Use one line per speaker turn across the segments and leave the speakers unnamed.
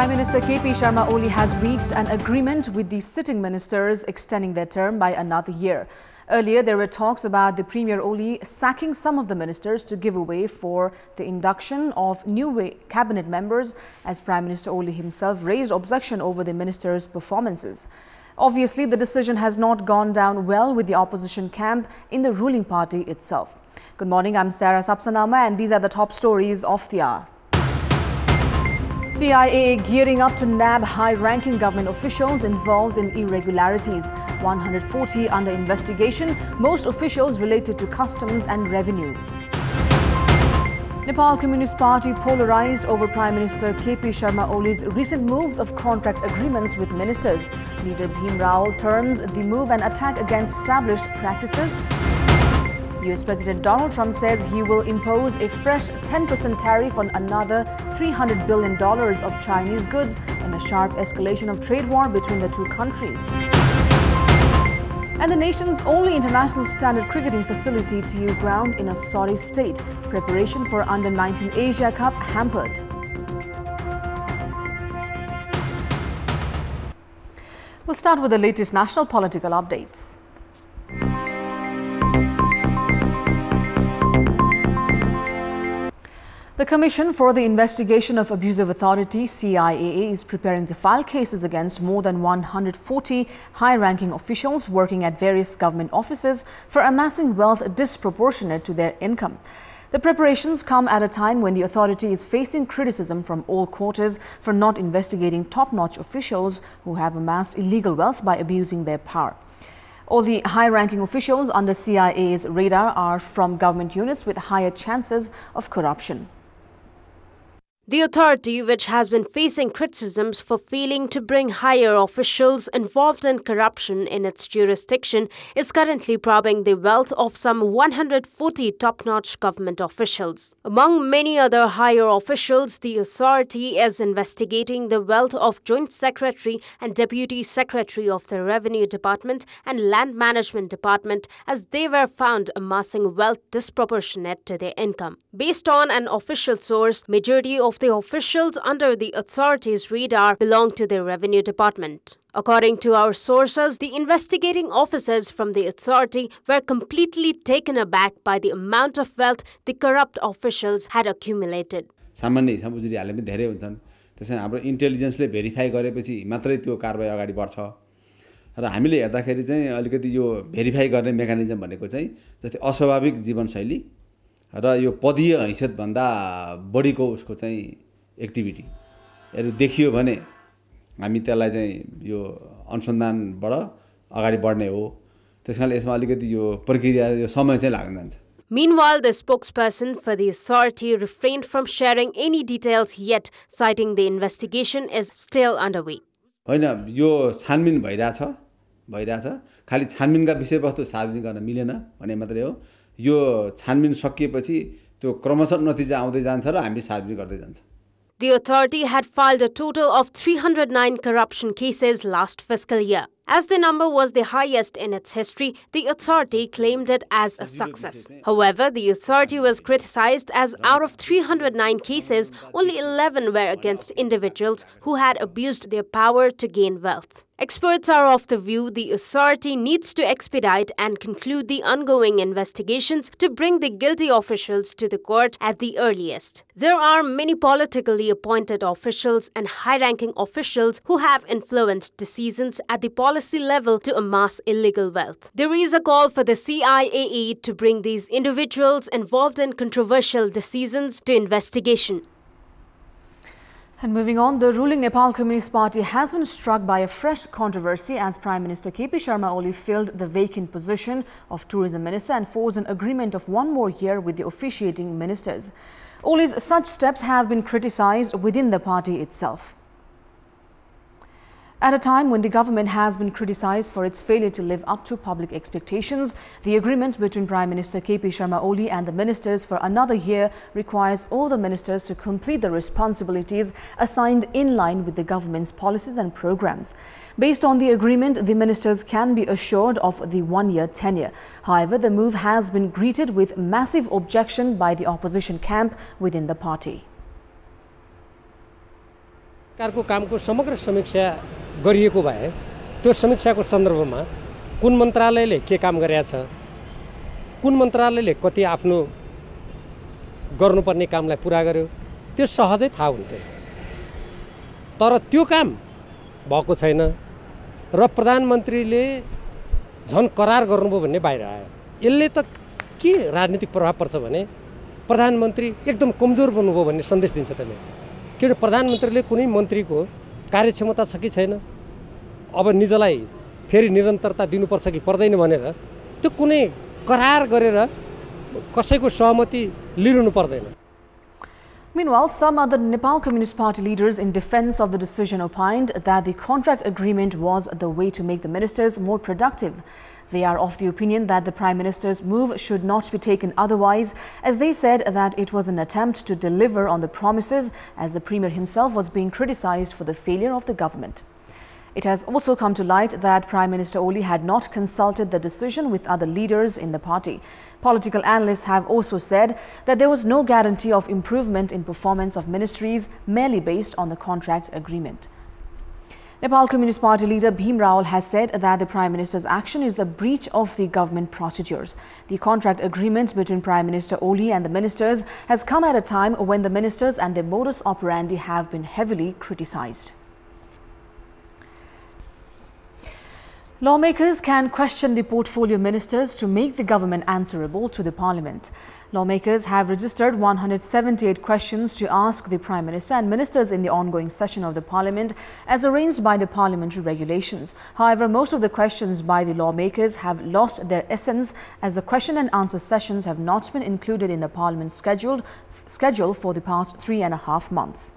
Prime Minister KP Sharma Oli has reached an agreement with the sitting ministers extending their term by another year. Earlier, there were talks about the Premier Oli sacking some of the ministers to give way for the induction of new cabinet members, as Prime Minister Oli himself raised objection over the ministers' performances. Obviously, the decision has not gone down well with the opposition camp in the ruling party itself. Good morning, I'm Sarah Sapsanama, and these are the top stories of the hour. CIA gearing up to nab high-ranking government officials involved in irregularities. 140 under investigation, most officials related to customs and revenue. Nepal Communist Party polarized over Prime Minister KP Sharma Oli's recent moves of contract agreements with ministers. Leader Bhim Rao terms the move an attack against established practices. US President Donald Trump says he will impose a fresh 10% tariff on another $300 billion of Chinese goods in a sharp escalation of trade war between the two countries. And the nation's only international standard cricketing facility TU ground in a sorry state. Preparation for Under-19 Asia Cup hampered. We'll start with the latest national political updates. The Commission for the Investigation of Abusive Authority, CIAA, is preparing to file cases against more than 140 high-ranking officials working at various government offices for amassing wealth disproportionate to their income. The preparations come at a time when the authority is facing criticism from all quarters for not investigating top-notch officials who have amassed illegal wealth by abusing their power. All the high-ranking officials under CIA's radar are from government units with higher chances of corruption.
The authority, which has been facing criticisms for failing to bring higher officials involved in corruption in its jurisdiction, is currently probing the wealth of some 140 top-notch government officials. Among many other higher officials, the authority is investigating the wealth of Joint Secretary and Deputy Secretary of the Revenue Department and Land Management Department, as they were found amassing wealth disproportionate to their income. Based on an official source, majority of the officials under the authority's radar belong to the Revenue Department. According to our sources, the investigating officers from the authority were completely taken aback by the amount of wealth the corrupt officials had accumulated.
सामान्य हिसाब उजुरीहरूले पनि धेरै हुन्छन्, त्यसैले हाम्रो इन्टेलिजेन्सले verify गरेपछि मात्रै त्यो कारबाही अगाडि बढ्छ र हामीले हेर्दाखेरि चाहिँ अलिकति यो भेरिफाई गर्ने मेकानिजम भनेको चाहिँ जस्तै अस्वाभाविक जीवनशैली र यो पदीय हैसियत भन्दा बढीको उसको चाहिँ एक्टिभिटीहरु देखियो भने हामी त्यसलाई चाहिँ यो अनुसन्धानबाट अगाडि बढ्ने हो। त्यसकारणले यसमा अलिकति यो प्रक्रिया यो समय चाहिँ लाग्न जान्छ।
Meanwhile, the spokesperson for the authority refrained from sharing any details yet, citing the investigation is still underway.
हैन, यो छानबिन भइराछ खाली छानबिनका विषयवस्तु सार्वजनिक गर्न मिलेन भने मात्रै हो। यो छानबिन सकिएपछि त्यो क्रमशः नतिजा आउँदै जान्छ र हामी सार्वजनिक गर्दै जान्छ।
The authority had filed a total of 309 corruption cases last fiscal year. As the number was the highest in its history, the authority claimed it as a success. However, the authority was criticized as out of 309 cases, only 11 were against individuals who had abused their power to gain wealth. Experts are of the view the authority needs to expedite and conclude the ongoing investigations to bring the guilty officials to the court at the earliest. There are many politically appointed officials and high-ranking officials who have influenced decisions at the policy level to amass illegal wealth. There is a call for the CIAA to bring these individuals involved in controversial decisions to investigation.
And moving on, the ruling Nepal Communist Party has been struck by a fresh controversy as Prime Minister KP Sharma Oli filled the vacant position of Tourism Minister and forced an agreement of one more year with the officiating ministers. Oli's such steps have been criticized within the party itself. At a time when the government has been criticized for its failure to live up to public expectations, the agreement between Prime Minister KP Sharma Oli and the ministers for another year requires all the ministers to complete the responsibilities assigned in line with the government's policies and programs. Based on the agreement, the ministers can be assured of the one-year tenure. However, the move has been greeted with massive objection by the opposition camp within the party.
सरकारको कामको समग्र समीक्षा गरिएको भए त्यो समीक्षाको सन्दर्भमा कुन मन्त्रालयले के काम गरेको छ, कुन मन्त्रालयले कति आफ्नो गर्नुपर्ने कामलाई पुरा गर्यो, त्यो सहजै थाहा हुन्थ्यो। तर त्यो काम भएको छैन र प्रधानमन्त्रीले झन् करार गर्नुभयो भन्ने बाहिर आयो। यसले त के राजनीतिक प्रभाव पर्छ भने प्रधानमन्त्री एकदम कमजोर बन्नुभयो भन्ने सन्देश दिन्छ त्यसले। किनभने प्रधानमन्त्रीले कुनै मन्त्रीको कार्यक्षमता छ कि छैन, अब निजलाई फेरि निरन्तरता दिनुपर्छ कि पर्दैन भनेर त्यो कुनै करार गरेर कसैको सहमति लिनु पर्दैन।
Meanwhile, some other Nepal Communist Party leaders in defense of the decision opined that the contract agreement was the way to make the ministers more productive. They are of the opinion that the Prime Minister's move should not be taken otherwise, as they said that it was an attempt to deliver on the promises, as the Premier himself was being criticized for the failure of the government. It has also come to light that Prime Minister Oli had not consulted the decision with other leaders in the party. Political analysts have also said that there was no guarantee of improvement in performance of ministries merely based on the contract agreement. Nepal Communist Party leader Bhim Rawal has said that the Prime Minister's action is a breach of the government procedures. The contract agreement between Prime Minister Oli and the ministers has come at a time when the ministers and their modus operandi have been heavily criticized. Lawmakers can question the portfolio ministers to make the government answerable to the parliament. Lawmakers have registered 178 questions to ask the Prime Minister and ministers in the ongoing session of the parliament as arranged by the parliamentary regulations. However, most of the questions by the lawmakers have lost their essence as the question and answer sessions have not been included in the parliament's schedule for the past 3.5 months.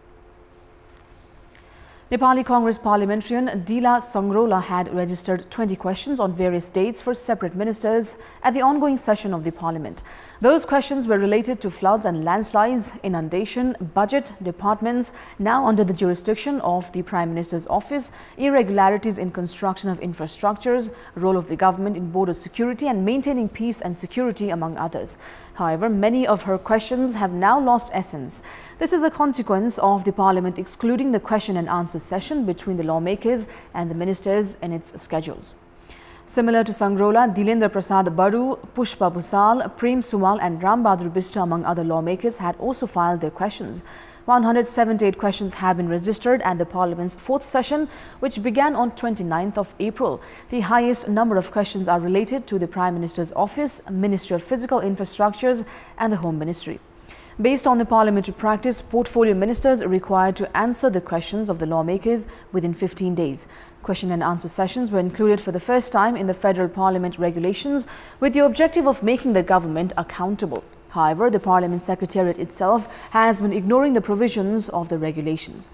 Nepali Congress parliamentarian Dila Sangrola had registered 20 questions on various dates for separate ministers at the ongoing session of the parliament. Those questions were related to floods and landslides, inundation, budget, departments now under the jurisdiction of the Prime Minister's office, irregularities in construction of infrastructures, role of the government in border security and maintaining peace and security, among others. However, many of her questions have now lost essence. This is a consequence of the parliament excluding the question and answer session between the lawmakers and the ministers in its schedules. Similar to Sangrola, Dilendra Prasad Badu, Pushpa Bhusal, Prem Sumal and Ram Bahadur Bista, among other lawmakers, had also filed their questions. 178 questions have been registered at the Parliament's 4th session, which began on 29th of April. The highest number of questions are related to the Prime Minister's office, Ministry of Physical Infrastructures and the Home Ministry. Based on the parliamentary practice, portfolio ministers are required to answer the questions of the lawmakers within 15 days. Question and answer sessions were included for the first time in the Federal Parliament regulations with the objective of making the government accountable. However, the Parliament Secretariat itself has been ignoring the provisions of the regulations.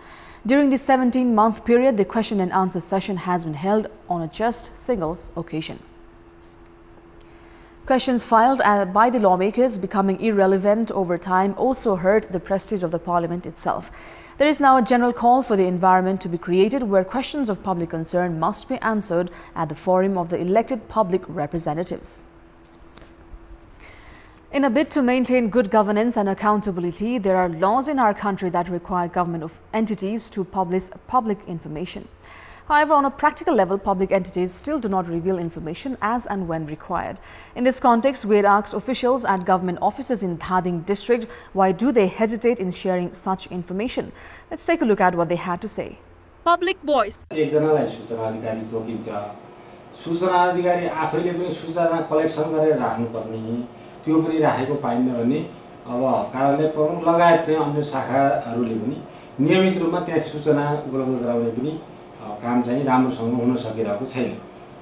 During the 17-month period, the question and answer session has been held on a just single occasion. Questions filed by the lawmakers becoming irrelevant over time also hurt the prestige of the Parliament itself. There is now a general call for the environment to be created where questions of public concern must be answered at the forum of the elected public representatives. In a bid to maintain good governance and accountability, there are laws in our country that require government entities to publish public information. However, on a practical level, public entities still do not reveal information as and when required. In this context, we had asked officials at government offices in Dhading district, why do they hesitate in sharing such information? Let's take a look at what they had to say.
Public voice.
त्यो पनि राखेको पाइन्न भने अब कार्यालय प्रमुख लगायत चाहिँ अन्य शाखाहरूले पनि नियमित रूपमा त्यहाँ सूचना उपलब्ध गराउने पनि काम चाहिँ राम्रोसँग हुन सकिरहेको छैन।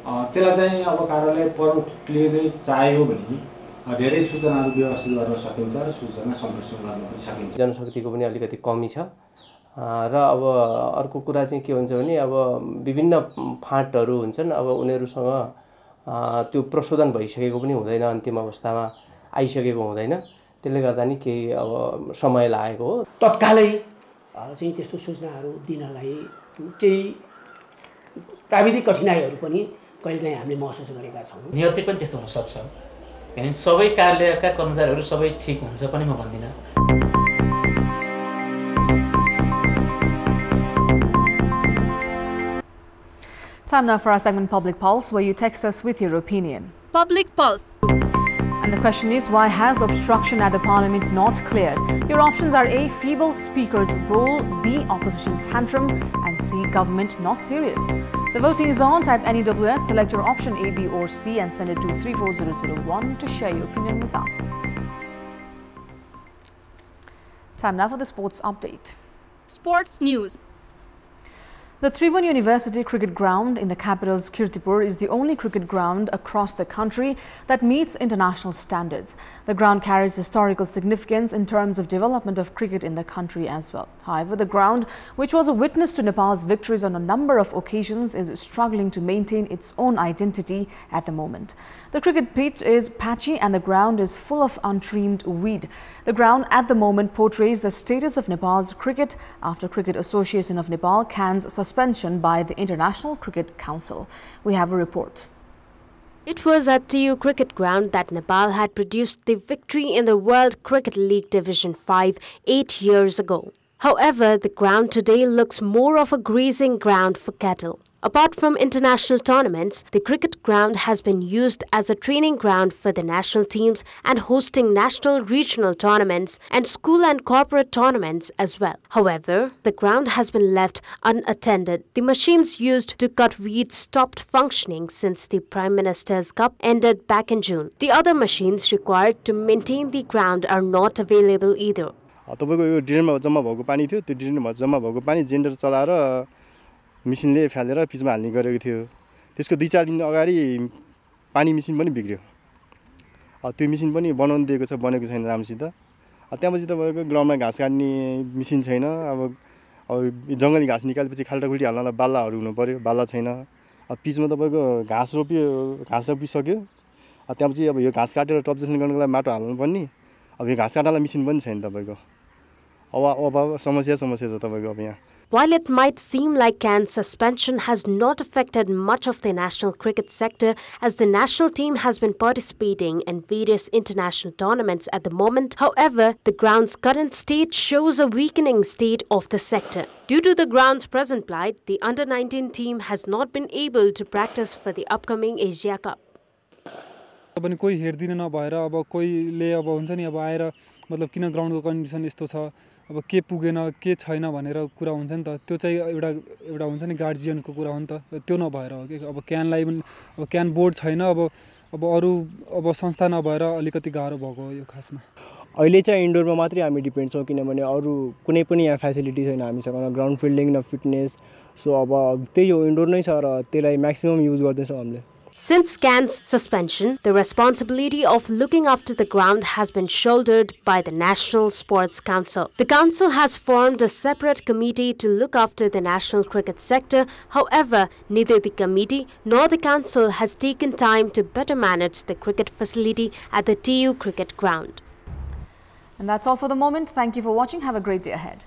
त्यसलाई चाहिँ अब कार्यालय प्रमुखले नै चाह्यो भने धेरै सूचनाहरू व्यवस्थित गर्न सकिन्छ र सूचना सम्प्रेषण गर्न पनि सकिन्छ।
जनशक्तिको पनि अलिकति कमी छ र अब अर्को कुरा चाहिँ के हुन्छ भने अब विभिन्न फाँटहरू हुन्छन्, अब उनीहरुसँग त्यो प्रशोधन भइसकेको पनि हुँदैन, अन्तिम अवस्थामा आइसकेको हुँदैन, त्यसले गर्दा नि केही अब समय लागेको हो।
तत्कालै चाहिँ त्यस्तो सूचनाहरू दिनलाई केही प्राविधिक कठिनाइहरू पनि कहिलेकाहीँ हामीले महसुस गरेका छौँ।
नियति पनि त्यस्तो हुन सक्छ, हैन सबै कार्यालयका कर्मचारीहरू सबै ठीक हुन्छ पनि म भन्दिनँ।
Time now for our segment Public Pulse, where you text us with your opinion.
Public Pulse.
And the question is, why has obstruction at the Parliament not cleared? Your options are A, feeble speaker's role, B, opposition tantrum, and C, government not serious. The voting is on. Type NEWS, select your option A, B or C and send it to 34001 to share your opinion with us. Time now for the sports update.
Sports news.
The Tribhuvan University cricket ground in the capital's Kantipur is the only cricket ground across the country that meets international standards. The ground carries historical significance in terms of development of cricket in the country as well. However, the ground, which was a witness to Nepal's victories on a number of occasions, is struggling to maintain its own identity at the moment. The cricket pitch is patchy and the ground is full of untrimmed weed. The ground at the moment portrays the status of Nepal's cricket after Cricket Association of Nepal cans suspension by the International Cricket Council. We have a report.
It was at TU Cricket Ground that Nepal had produced the victory in the World Cricket League Division 5 8 years ago. However, the ground today looks more of a grazing ground for cattle. Apart from international tournaments, the cricket ground has been used as a training ground for the national teams and hosting national regional tournaments and school and corporate tournaments as well. However, the ground has been left unattended. The machines used to cut weeds stopped functioning since the Prime Minister's Cup ended back in June. The other machines required to maintain the ground are not available either.
तपाईको यो ड्रेनमा जम्मा भएको पानी थियो त्यो ड्रेनमा जम्मा भएको पानी generator चलाएर मेसिनले फालेर पिचमा हाल्ने गरेको थियो त्यसको 2-4 दिन अगाडि पानी मेसिन पनि बिग्र्यो त्यो मेसिन पनि बनाउन दिएको छ बनेको छैन राम्रोसित त्यसपछि तपाईको ग्राउन्डमा घाँस काट्ने मेसिन छैन अब जंगली घाँस निकालेपछि खाल्टाखुल्टी हाल्नलाई बाल्लाहरु हुनु पर्यो बाल्ला छैन पिचमा तपाईको घाँस रोपिसक्यो त्यसपछि अब यो घाँस काटेर टपजेसन गर्नको लागि माटो हाल्नु पर्ने अब यो घाँस काट्नलाई मेसिन पनि छैन तपाईको अब समस्या छ तपाईको अब यहाँ.
While it might seem like CAN's suspension has not affected much of the national cricket sector, as the national team has been participating in various international tournaments at the moment, however, the ground's current state shows a weakening state of the sector. Due to the ground's present plight, the under-19 team has not been able to practice for the upcoming Asia Cup.
पनि कोही हेर्दिन नभएर अब कोहीले अब हुन्छ नि अब आएर मतलब किन ग्राउन्डको कन्डिसन यस्तो छ अब के पुगेन के छैन भनेर कुरा हुन्छ नि त त्यो चाहिँ एउटा हुन्छ नि गार्जियनको कुरा हो नि त त्यो नभएर हो के अब क्यानलाई पनि अब क्यान बोर्ड छैन अब अरु अब संस्था नभएर अलिकति गाह्रो भएको हो यो खासमा
अहिले चाहिँ इन्डोरमा मात्रै हामी डिपेन्ड छौं किनभने अरु कुनै पनि यहाँ फ्यासिलिटी छैन हामीसँग ग्राउन्ड फिल्डिङ न फिटनेस सो अब त्यही हो इन्डोर नै छ र त्यसलाई म्याक्सिमम युज गर्दैछौं हामीले.
Since CAN's suspension, the responsibility of looking after the ground has been shouldered by the National Sports Council. The council has formed a separate committee to look after the national cricket sector. However, neither the committee nor the council has taken time to better manage the cricket facility at the TU Cricket Ground.
And that's all for the moment. Thank you for watching. Have a great day ahead.